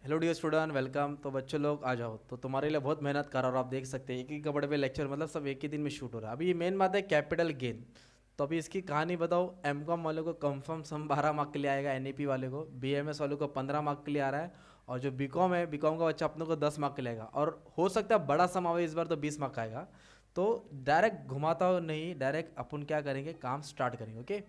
Hello dear student, welcome. तो बच्चों लोग आ जाओ। तो तुम्हारे लिए बहुत मेहनत कर रहा हूँ। आप देख सकते हैं एक ही कपड़े पे लेक्चर, मतलब सब एक ही दिन में शूट हो रहा है। अभी ये मेन बात है कैपिटल गेन। तो अभी इसकी कहानी बताओ। एम कॉम वाले को कंफर्म सम 12 मार्क के लिए आएगा, एनईपी वाले को, बीएमएस वाले को 15 मार्क के लिए आ रहा है, और जो बीकॉम है, बीकॉम का बच्चा अपने को 10 मार्क के लिए आएगा। और हो सकता है बड़ा सम आवे इस बार, तो 20 मार्क का आएगा। तो डायरेक्ट घुमाता हो नहीं, डायरेक्ट अपन क्या करेंगे, काम स्टार्ट करेंगे। ओके।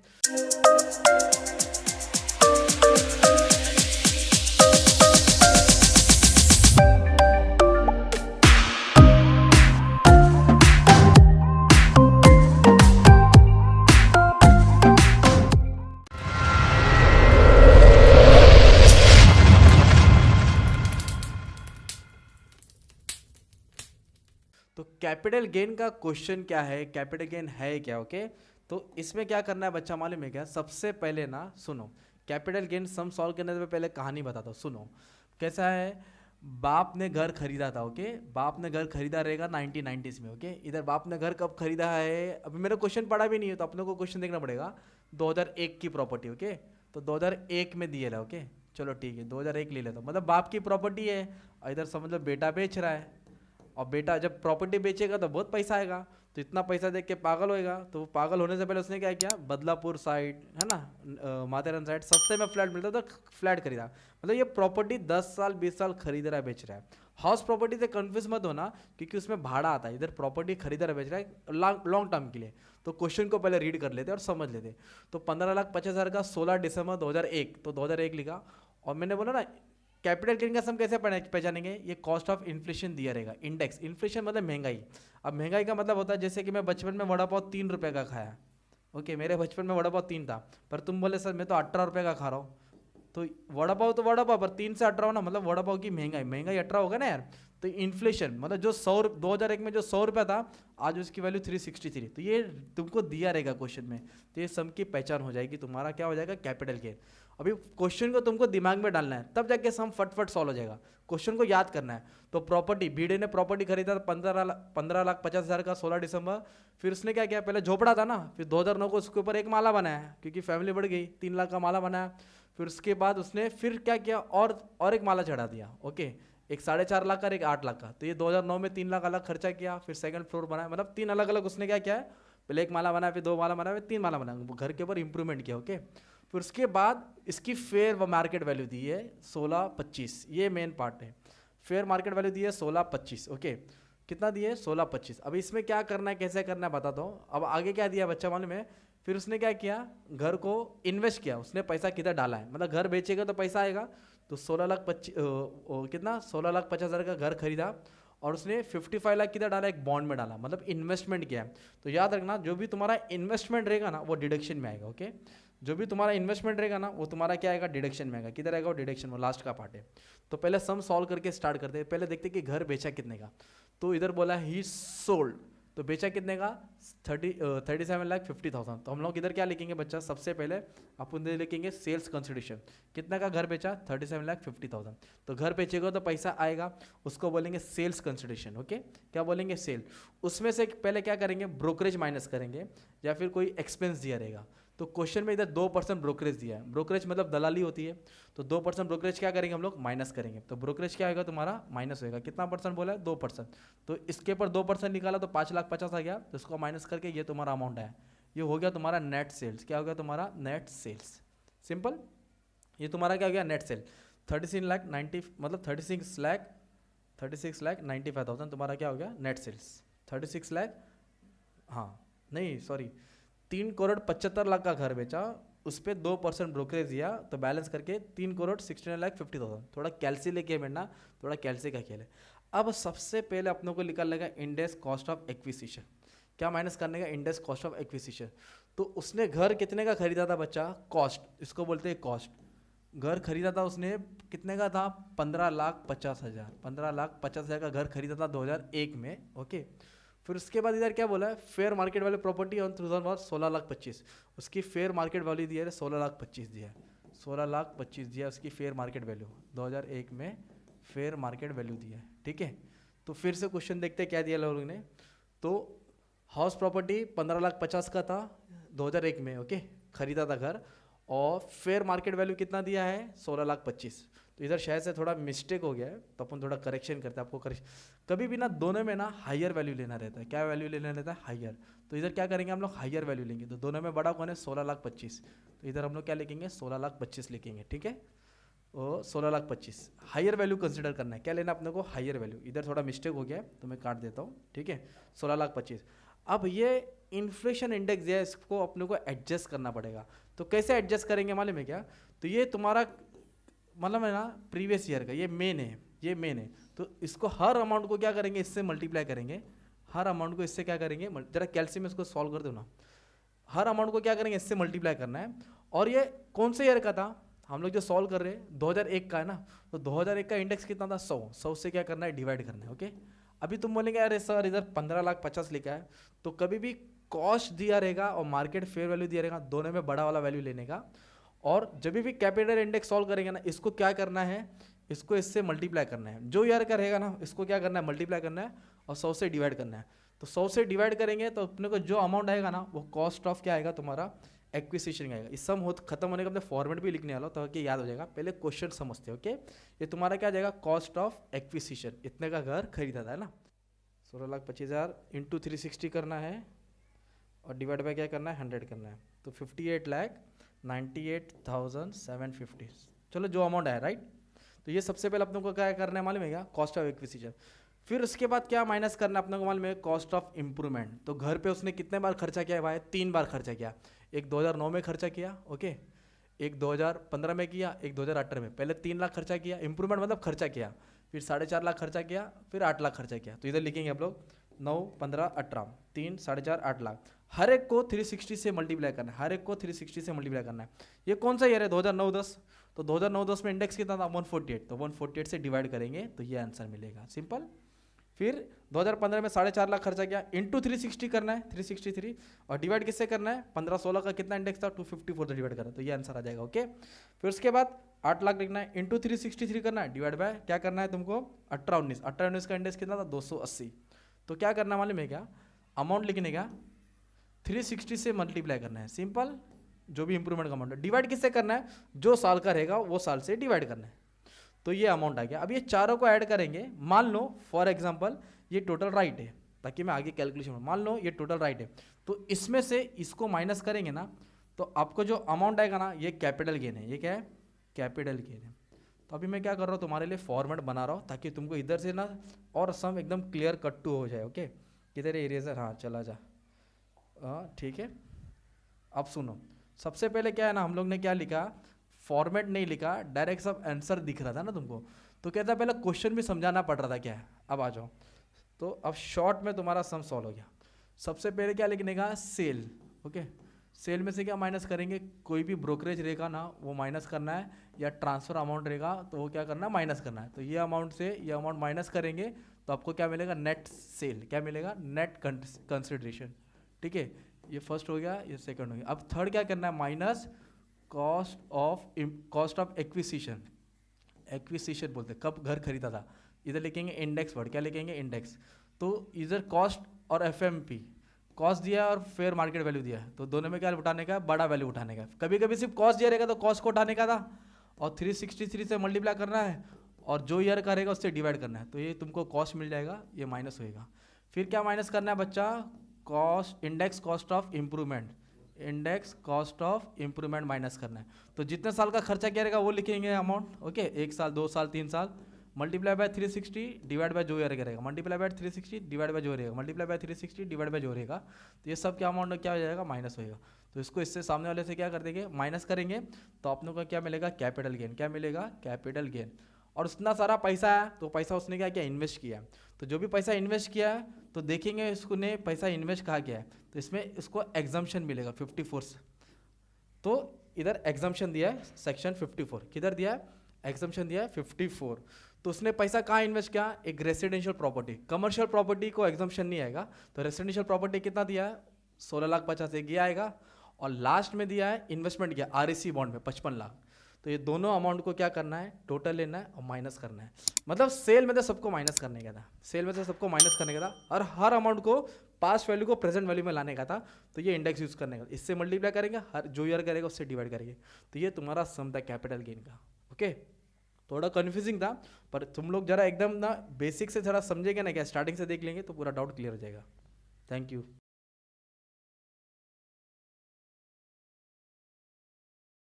तो कैपिटल गेन का क्वेश्चन क्या है, कैपिटल गेन है क्या? ओके। तो इसमें क्या करना है बच्चा, मालूम है क्या? सबसे पहले ना सुनो, कैपिटल गेन सम सॉल्व करने से पहले कहानी बताता हूँ, सुनो। कैसा है? बाप ने घर खरीदा था। ओके। बाप ने घर खरीदा रहेगा 1990s में। ओके। इधर बाप ने घर कब खरीदा है, अभी मेरा क्वेश्चन पढ़ा भी नहीं है, तो अपने को क्वेश्चन देखना पड़ेगा। 2001 की प्रॉपर्टी। ओके। तो 2001 में दिए ला। ओके। चलो ठीक है, 2001 ले लेता हूँ, मतलब बाप की प्रॉपर्टी है। और इधर समझ लो बेटा बेच रहा है। और बेटा जब प्रॉपर्टी बेचेगा तो बहुत पैसा आएगा, तो इतना पैसा देख के पागल होएगा। तो वो पागल होने से पहले उसने क्या किया, बदलापुर साइड है ना, माथेरन साइड सस्ते में फ्लैट मिलता, तो फ्लैट खरीदा। मतलब ये प्रॉपर्टी 10 साल 20 साल खरीद रहा है, बेच रहा है। हाउस प्रॉपर्टी से कंफ्यूज मत होना, क्योंकि उसमें भाड़ा आता है। इधर प्रॉपर्टी खरीद रहा है, बेच रहा है लॉन्ग टर्म के लिए। तो क्वेश्चन को पहले रीड कर लेते और समझ लेते। तो 15,50,000 का 16 दिसंबर 2001, तो 2001 लिखा। और मैंने बोला ना, कैपिटल गेन का सम कैसे पहचानेंगे? ये कॉस्ट ऑफ इन्फ्लेशन दिया रहेगा, इंडेक्स। इन्फ्लेशन मतलब महंगाई। अब महंगाई का मतलब होता है, जैसे कि मैं बचपन में वड़ा पाव 3 रुपए का खाया। ओके, मेरे बचपन में वड़ा पाव 3 था, पर तुम बोले सर मैं तो 18 रुपए का खा रहा हूँ। तो वड़ा पाव पर 3 से 18 ना, मतलब वड़ा पाव की महंगाई, महंगाई 18 होगा ना यार। तो इन्फ्लेशन मतलब जो 2001 में जो 100 रुपया था, आज उसकी वैल्यू 363। तो ये तुमको दिया रहेगा क्वेश्चन में। तो ये सम की पहचान हो जाएगी, तुम्हारा क्या हो जाएगा, कैपिटल गेन। अभी क्वेश्चन को तुमको दिमाग में डालना है, तब जाके सम फटफट सॉल्व हो जाएगा। क्वेश्चन को याद करना है। तो प्रॉपर्टी, बीडे ने प्रॉपर्टी खरीदा था 15,50,000 का 16 दिसंबर। फिर उसने क्या किया, पहले झोपड़ा था ना, फिर 2009 को उसके ऊपर एक माला बनाया, क्योंकि फैमिली बढ़ गई, 3 लाख का माला बनाया। फिर उसके बाद उसने फिर क्या किया, और एक माला चढ़ा दिया। ओके। एक 4.5 लाख का और एक 8 लाख का। तो ये 2009 में 3 लाख अलग खर्चा किया, फिर सेकंड फ्लोर बनाया, मतलब 3 अलग अलग उसने क्या किया है, पहले एक माला बनाया, फिर 2 माला बनाया, फिर 3 माला बनाया, घर के ऊपर इंप्रूवमेंट किया। ओके। फिर उसके बाद इसकी फेयर व मार्केट वैल्यू दी है 1625, ये मेन पार्ट है। फेयर मार्केट वैल्यू दी है 1625। ओके। कितना दिए, 1625। अब इसमें क्या करना है, कैसे करना है बताता हूँ। अब आगे क्या दिया बच्चा मालूम है? फिर उसने क्या किया, घर को इन्वेस्ट किया, उसने पैसा किधर डाला है, मतलब घर बेचेगा तो पैसा आएगा। तो 16 लाख 25 कितना, 16,50,000 का घर खरीदा, और उसने 55 लाख किधर डाला, एक बॉन्ड में डाला, मतलब इन्वेस्टमेंट किया है। तो याद रखना, जो भी तुम्हारा इन्वेस्टमेंट रहेगा ना, वो डिडक्शन में आएगा। ओके। जो भी तुम्हारा इन्वेस्टमेंट रहेगा ना, वो तुम्हारा क्या आएगा, डिडक्शन में आएगा। किधर आएगा वो, डिडक्शन में, लास्ट का पार्ट है। तो पहले सम सॉल्व करके स्टार्ट करते हैं। पहले देखते कि घर बेचा कितने का। तो इधर बोला ही सोल्ड, तो बेचा कितने का, 37,50,000। तो हम लोग इधर क्या लिखेंगे बच्चा, सबसे पहले अपन इधर लिखेंगे सेल्स कंसिडरेशन। कितना का घर बेचा, 37,50,000। तो घर बेचेगा तो पैसा आएगा, उसको बोलेंगे सेल्स कंसिडरेशन। ओके। क्या बोलेंगे, सेल। उसमें से पहले क्या करेंगे, ब्रोकरेज माइनस करेंगे, या फिर कोई एक्सपेंस दिया रहेगा। तो क्वेश्चन में इधर 2% ब्रोकरेज दिया है, ब्रोकरेज मतलब दलाली होती है। तो 2% ब्रोकरेज क्या करेंगे हम लोग, माइनस करेंगे। तो ब्रोकरेज क्या होगा तुम्हारा, माइनस होगा। कितना परसेंट बोला है, 2%। तो इसके ऊपर 2% निकाला तो 5,50,000 आ गया, तो इसको माइनस करके ये तुम्हारा अमाउंट है। ये हो गया तुम्हारा नेट सेल्स। क्या हो गया तुम्हारा, नेट सेल्स। सिंपल। ये तुम्हारा क्या हो गया, नेट सेल। 36,90, मतलब 36,95,000 तुम्हारा क्या हो गया, नेट सेल्स। 36 लाख, हाँ, नहीं सॉरी, 3,75,00,000 का घर बेचा, उस पर 2% ब्रोकरेज दिया, तो बैलेंस करके 3,69,50,000। थोड़ा कैल्सी लेके बैठना, थोड़ा कैल्सी का खेल है। अब सबसे पहले अपनों को निकाल लेगा इंडेक्स कॉस्ट ऑफ एक्विजिशन। क्या माइनस करने का, इंडेक्स कॉस्ट ऑफ एक्विजिशन। तो उसने घर कितने का खरीदा था बच्चा, कॉस्ट, इसको बोलते हैं कॉस्ट। घर खरीदा था उसने, कितने का था, 15,50,000। 15,50,000 का घर खरीदा था 2001 में। ओके। फिर उसके बाद इधर क्या बोला है, fair market value property on 2001 16,25,000। उसकी फेयर मार्केट वैल्यू दी है 16,25,000 दिया है, 16,25,000 दिया उसकी फेयर मार्केट वैल्यू 2001 में, फेयर मार्केट वैल्यू दिया है। ठीक है। तो फिर से क्वेश्चन देखते हैं क्या दिया लोगों ने। तो हाउस प्रॉपर्टी 15,50,000 का था 2001 में। ओके। खरीदा था घर, और फेयर मार्केट वैल्यू कितना दिया है, 16,25,000। तो इधर शायद से थोड़ा मिस्टेक हो गया है, तो अपन थोड़ा करेक्शन करते हैं, आपको करेक्शन कभी भी ना दोनों में ना हायर वैल्यू लेना रहता है। क्या वैल्यू लेना रहता है? हायर। तो इधर क्या करेंगे हम लोग? हायर वैल्यू लेंगे। तो दोनों में बड़ा कौन है? 16,25,000। तो इधर हम लोग क्या लिखेंगे? 16,25,000 लिखेंगे, ठीक है। ओ 16,25,000 हायर वैल्यू कंसिडर करना है। क्या लेना अपने को? Higher value. इधर थोड़ा मिस्टेक हो गया है तो मैं काट देता हूँ, ठीक है। 16,25,000। अब ये इन्फ्लेशन इंडेक्स है, इसको अपने को एडजस्ट करना पड़ेगा। तो कैसे एडजस्ट करेंगे मालूम है क्या? तो ये तुम्हारा मतलब है ना प्रीवियस ईयर का, ये मेन है, ये मेन है। तो इसको हर अमाउंट को क्या करेंगे? इससे मल्टीप्लाई करेंगे। हर अमाउंट को इससे क्या करेंगे? जरा कैल्शियम इसको सॉल्व कर दो ना। हर अमाउंट को क्या करेंगे? इससे मल्टीप्लाई करना है। और ये कौन से ईयर का था? हम लोग जो सॉल्व कर रहे हैं 2001 का है ना। तो 2001 का इंडेक्स कितना था? 100 से क्या करना है? डिवाइड करना है, ओके। अभी तुम बोलेंगे अरे सर इधर 15,50,000 लिखा है। तो कभी भी कॉस्ट दिया रहेगा और मार्केट फेयर वैल्यू दिया रहेगा, दोनों में बड़ा वाला वैल्यू लेने का। और जब भी कैपिटल इंडेक्स सॉल्व करेंगे ना, इसको क्या करना है? इसको इससे मल्टीप्लाई करना है। जो ईयर का रहेगा ना, इसको क्या करना है? मल्टीप्लाई करना है और 100 से डिवाइड करना है। तो 100 से डिवाइड करेंगे तो अपने को जो अमाउंट आएगा ना, वो कॉस्ट ऑफ क्या आएगा? तुम्हारा एक्विजिशन आएगा। इस सम खत्म होने का अपने फॉर्मेट भी लिखने वाला ताकि याद हो जाएगा। पहले क्वेश्चन समझते हो, ओके। ये तुम्हारा क्या जाएगा? Cost of acquisition. इतने का घर खरीदा था, है ना। 16,25,000 इंटू 360 करना है और डिवाइड बाय क्या करना है? 100 करना है। तो 58,98,750। चलो जो अमाउंट आया, राइट। तो ये सबसे पहले अपने को क्या करना है मालूम है क्या? Cost of acquisition. फिर उसके बाद क्या माइनस करना है अपने को मालूम है? Cost of improvement. तो घर पे उसने कितने बार खर्चा किया है भाई? 3 बार खर्चा किया। एक 2009 में खर्चा किया, ओके। एक 2015 में किया, एक 2018 में। पहले 3 लाख खर्चा किया, इंप्रूवमेंट मतलब खर्चा किया। फिर 4.5 लाख खर्चा किया, फिर 8 लाख खर्चा किया। तो इधर लिखेंगे आप लोग 9, 15, 18, 3, 4.5, 8 लाख। हर एक को 360 से मल्टीप्लाई करना है। हर एक को 360 से मल्टीप्लाई करना है। ये कौन सा ईयर है? 2009-10। तो 2009-10 में इंडेक्स कितना था? 148। तो 148 से डिवाइड करेंगे तो ये आंसर मिलेगा, सिंपल। फिर 2015 में 4.5 लाख खर्चा किया, इंटू 360 करना है, 363। और डिवाइड किससे करना है? 15-16 का कितना इंडेक्स था? 254 से डिवाइड करना है। तो ये आंसर आ जाएगा, ओके। फिर उसके बाद 8 लाख लिखना है, इंटू 363 करना है, डिवाइड बाय क्या करना है तुमको? 18-19। 18-19 का इंडेक्स कितना था? 280। तो क्या करना मालूम है क्या? अमाउंट लिखने का 360 से मल्टीप्लाई करना है, सिंपल। जो भी इंप्रूवमेंट का अमाउंट है, डिवाइड किससे करना है? जो साल का रहेगा वो साल से डिवाइड करना है। तो ये अमाउंट आ गया। अब ये चारों को ऐड करेंगे। मान लो फॉर एग्जांपल ये टोटल राइट है, ताकि मैं आगे कैलकुलेशन, मान लो ये टोटल राइट है, तो इसमें से इसको माइनस करेंगे ना, तो आपको जो अमाउंट आएगा ना, ये कैपिटल गेन है। ये क्या है? कैपिटल गेन है। तो अभी मैं क्या कर रहा हूँ? तुम्हारे लिए फॉर्मेट बना रहा हूँ ताकि तुमको इधर से ना और सम एकदम क्लियर कट टू हो जाए, ओके। किधर है इरेजर? हाँ चला जा, हाँ ठीक है। अब सुनो, सबसे पहले क्या है ना, हम लोग ने क्या लिखा? फॉर्मेट नहीं लिखा, डायरेक्ट सब आंसर दिख रहा था ना तुमको। तो कहता पहले क्वेश्चन भी समझाना पड़ रहा था क्या है। अब आ जाओ। तो अब शॉर्ट में तुम्हारा सम सॉल्व हो गया। सबसे पहले क्या लिखने का? Cell, okay. सेल में से क्या माइनस करेंगे? कोई भी ब्रोकरेज रहेगा ना वो माइनस करना है, या ट्रांसफर अमाउंट रहेगा तो वो क्या करना है? माइनस करना है। तो ये अमाउंट से ये अमाउंट माइनस करेंगे तो आपको क्या मिलेगा? Net cell. क्या मिलेगा? नेट कंसिडरेशन, ठीक है। ये फर्स्ट हो गया, ये सेकंड हो गया। अब थर्ड क्या करना है? Minus cost of acquisition. Acquisition बोलते हैं कब घर खरीदा था। इधर लिखेंगे इंडेक्स वर्ड। क्या लिखेंगे? इंडेक्स। तो इधर कॉस्ट और एफएमपी, कॉस्ट दिया है और फेयर मार्केट वैल्यू दिया है, तो दोनों में क्या उठाने का? बड़ा वैल्यू उठाने का। कभी कभी सिर्फ कॉस्ट दिया रहेगा तो कॉस्ट को उठाने का था, और 363 से मल्टीप्लाई करना है, और जो ईयर का रहेगा उससे डिवाइड करना है। तो ये तुमको कॉस्ट मिल जाएगा, ये माइनस होएगा। फिर क्या माइनस करना है बच्चा? Cost, index cost of improvement. Index cost of improvement minus करना है। तो जितने साल का खर्चा किया रहेगा वो लिखेंगे अमाउंट, ओके। 1 साल, 2 साल, 3 साल, मल्टीप्लाई बाय 360 डिवाइड बाय जो ईयर रहेगा, मल्टीप्लाई बाय 360 डिवाइड बाय जो रहेगा, मल्टीप्लाई बाय 360 डिवाइड बाय जो रहेगा। तो ये सब क्या अमाउंट क्या हो जाएगा? माइनस होएगा। तो इसको इससे सामने वाले से क्या कर देंगे? माइनस करेंगे। तो आप लोगों को क्या मिलेगा? Capital gain. क्या मिलेगा? Capital gain. और उतना सारा पैसा है तो पैसा उसने क्या किया? इन्वेस्ट किया। तो जो भी पैसा इन्वेस्ट किया है तो देखेंगे उसने पैसा इन्वेस्ट कहाँ किया है, तो इसमें इसको एग्जम्पशन मिलेगा 54 से। तो इधर एग्जम्पशन दिया है सेक्शन 54। किधर दिया है? एग्जम्पशन दिया है 54। तो उसने पैसा कहाँ इन्वेस्ट किया? एक रेसिडेंशियल प्रॉपर्टी। कमर्शियल प्रॉपर्टी को एग्जम्पशन नहीं आएगा। तो रेसिडेंशियल प्रॉपर्टी कितना दिया है? 16,50,000 ये आएगा। और लास्ट में दिया है इन्वेस्टमेंट किया आरईसी बॉन्ड में 55 लाख। तो ये दोनों अमाउंट को क्या करना है? टोटल लेना है और माइनस करना है। मतलब सेल में तो सबको माइनस करने का था, सेल में तो सबको माइनस करने का था, और हर अमाउंट को पास्ट वैल्यू को प्रेजेंट वैल्यू में लाने का था। तो ये इंडेक्स यूज करने का, इससे मल्टीप्लाई करेंगे, हर जो ईयर करेगा उससे डिवाइड करेंगे। तो ये तुम्हारा सम था कैपिटल गेन का, ओके। थोड़ा कन्फ्यूजिंग था, पर तुम लोग जरा एकदम ना बेसिक से थोड़ा समझेंगे ना, क्या स्टार्टिंग से देख लेंगे तो पूरा डाउट क्लियर हो जाएगा। Thank you.